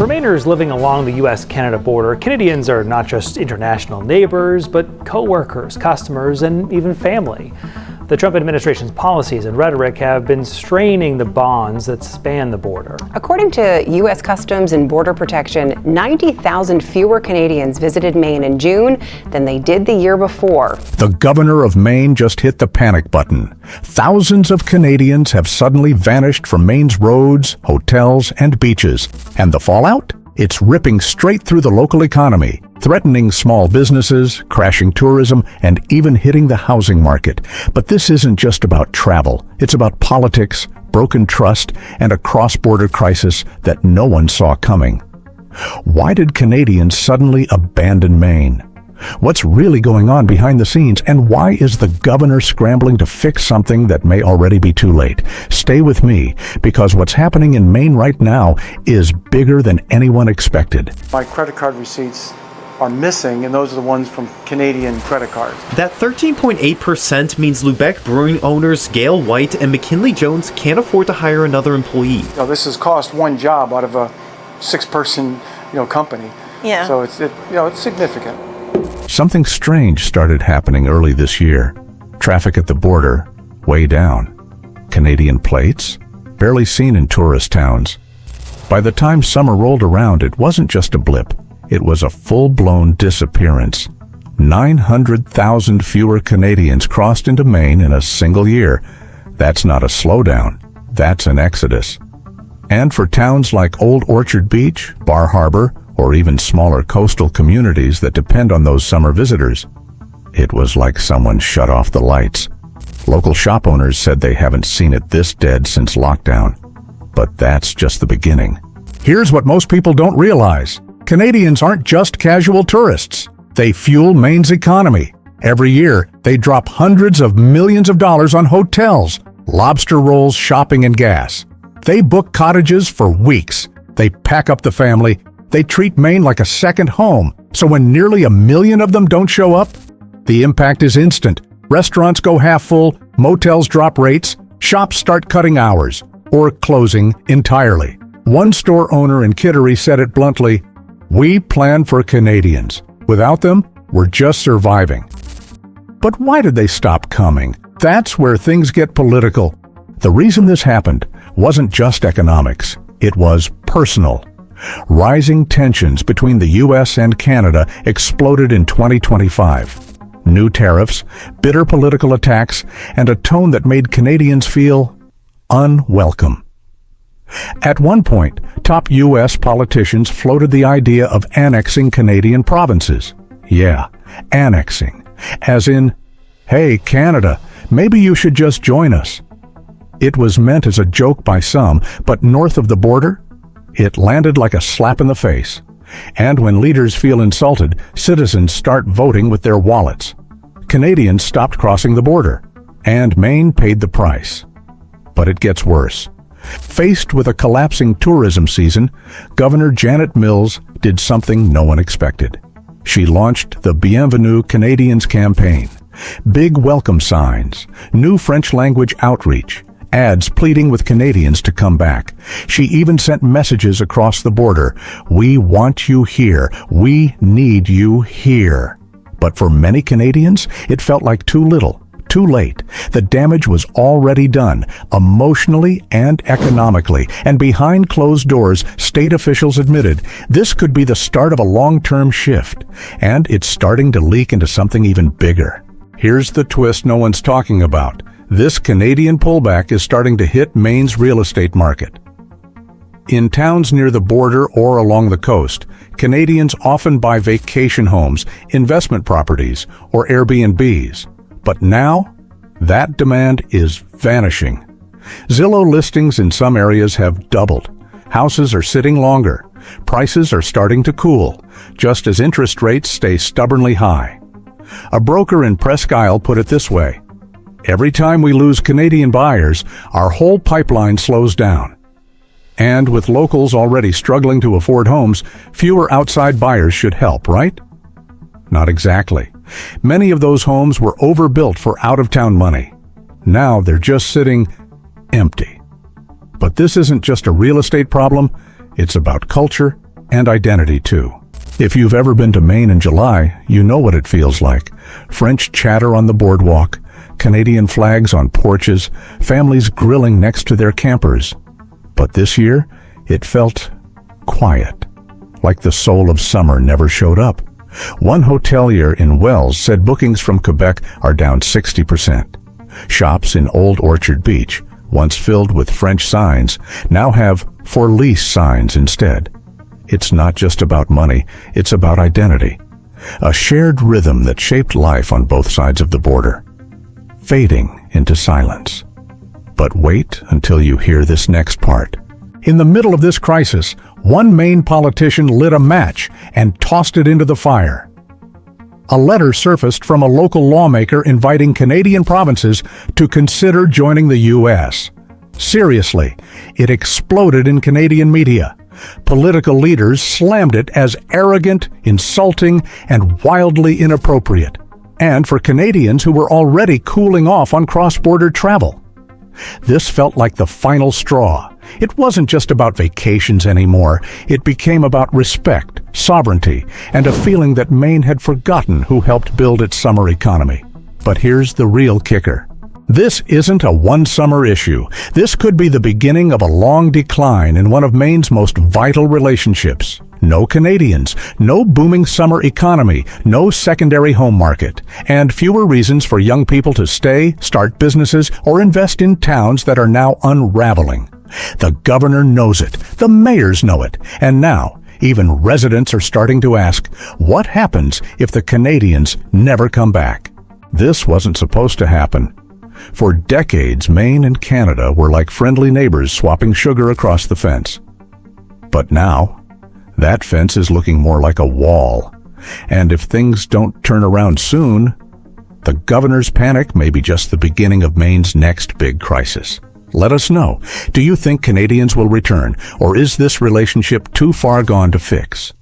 For Mainers living along the U.S.-Canada border, Canadians are not just international neighbors, but co-workers, customers, and even family. The Trump administration's policies and rhetoric have been straining the bonds that span the border. According to U.S. Customs and Border Protection, 90,000 fewer Canadians visited Maine in June than they did the year before. The governor of Maine just hit the panic button. Thousands of Canadians have suddenly vanished from Maine's roads, hotels, and beaches. And the fallout? It's ripping straight through the local economy, threatening small businesses, crashing tourism, and even hitting the housing market. But this isn't just about travel. It's about politics, broken trust, and a cross-border crisis that no one saw coming. Why did Canadians suddenly abandon Maine? What's really going on behind the scenes, and why is the governor scrambling to fix something that may already be too late? Stay with me, because what's happening in Maine right now is bigger than anyone expected. My credit card receipts are missing, and those are the ones from Canadian credit cards. That 13.8% means Lubec Brewing owners Gail White and McKinley Jones can't afford to hire another employee. This has cost one job out of a 6-person, company. Yeah. So it's significant. Something strange started happening early this year. Traffic at the border, way down. Canadian plates, barely seen in tourist towns. By the time summer rolled around, it wasn't just a blip. It was a full-blown disappearance. 900,000 fewer Canadians crossed into Maine in a single year. That's not a slowdown. That's an exodus. And for towns like Old Orchard Beach, Bar Harbor, or even smaller coastal communities that depend on those summer visitors, it was like someone shut off the lights. Local shop owners said they haven't seen it this dead since lockdown. But that's just the beginning. Here's what most people don't realize. Canadians aren't just casual tourists. They fuel Maine's economy. Every year, they drop hundreds of millions of dollars on hotels, lobster rolls, shopping, and gas. They book cottages for weeks. They pack up the family. They treat Maine like a second home. So when nearly 1 million of them don't show up, the impact is instant. Restaurants go half full, motels drop rates, shops start cutting hours, or closing entirely. One store owner in Kittery said it bluntly, "We plan for Canadians. Without them, we're just surviving." But why did they stop coming? That's where things get political. The reason this happened wasn't just economics. It was personal. Rising tensions between the U.S. and Canada exploded in 2025. New tariffs, bitter political attacks, and a tone that made Canadians feel unwelcome. At one point, top U.S. politicians floated the idea of annexing Canadian provinces. Yeah, annexing. As in, hey, Canada, maybe you should just join us. It was meant as a joke by some, but north of the border, it landed like a slap in the face. And when leaders feel insulted, citizens start voting with their wallets. Canadians stopped crossing the border, and Maine paid the price. But it gets worse. Faced with a collapsing tourism season, Governor Janet Mills did something no one expected. She launched the Bienvenue Canadians campaign. Big welcome signs, new French language outreach, ads pleading with Canadians to come back. She even sent messages across the border. We want you here. We need you here. But for many Canadians, it felt like too little, too late. The damage was already done, emotionally and economically. And behind closed doors, state officials admitted this could be the start of a long-term shift. And it's starting to leak into something even bigger. Here's the twist no one's talking about. This Canadian pullback is starting to hit Maine's real estate market. In towns near the border or along the coast, Canadians often buy vacation homes, investment properties, or Airbnbs. But now, that demand is vanishing. Zillow listings in some areas have doubled. Houses are sitting longer. Prices are starting to cool, just as interest rates stay stubbornly high. A broker in Presque Isle put it this way: every time we lose Canadian buyers, our whole pipeline slows down. And with locals already struggling to afford homes, fewer outside buyers should help, right? Not exactly. Many of those homes were overbuilt for out-of-town money. Now they're just sitting empty. But this isn't just a real estate problem. It's about culture, And identity, too. If you've ever been to Maine in July, you know what it feels like. French chatter on the boardwalk, Canadian flags on porches, families grilling next to their campers. But this year, it felt quiet, like the soul of summer never showed up. One hotelier in Wells said bookings from Quebec are down 60%. Shops in Old Orchard Beach, once filled with French signs, now have for lease signs instead. It's not just about money, it's about identity. A shared rhythm that shaped life on both sides of the border, fading into silence. But wait until you hear this next part. In the middle of this crisis, one Maine politician lit a match and tossed it into the fire. A letter surfaced from a local lawmaker inviting Canadian provinces to consider joining the U.S. Seriously, it exploded in Canadian media. Political leaders slammed it as arrogant, insulting, and wildly inappropriate. And for Canadians who were already cooling off on cross-border travel. This felt like the final straw. It wasn't just about vacations anymore. It became about respect, sovereignty, and a feeling that Maine had forgotten who helped build its summer economy. But here's the real kicker. This isn't a one-summer issue. This could be the beginning of a long decline in one of Maine's most vital relationships. No Canadians, no booming summer economy, no secondary home market, and fewer reasons for young people to stay, start businesses, or invest in towns that are now unraveling. The governor knows it, the mayors know it, and now even residents are starting to ask, what happens if the Canadians never come back? This wasn't supposed to happen. For decades, Maine and Canada were like friendly neighbors swapping sugar across the fence. But now, that fence is looking more like a wall. And if things don't turn around soon, the governor's panic may be just the beginning of Maine's next big crisis. Let us know. Do you think Canadians will return, or is this relationship too far gone to fix?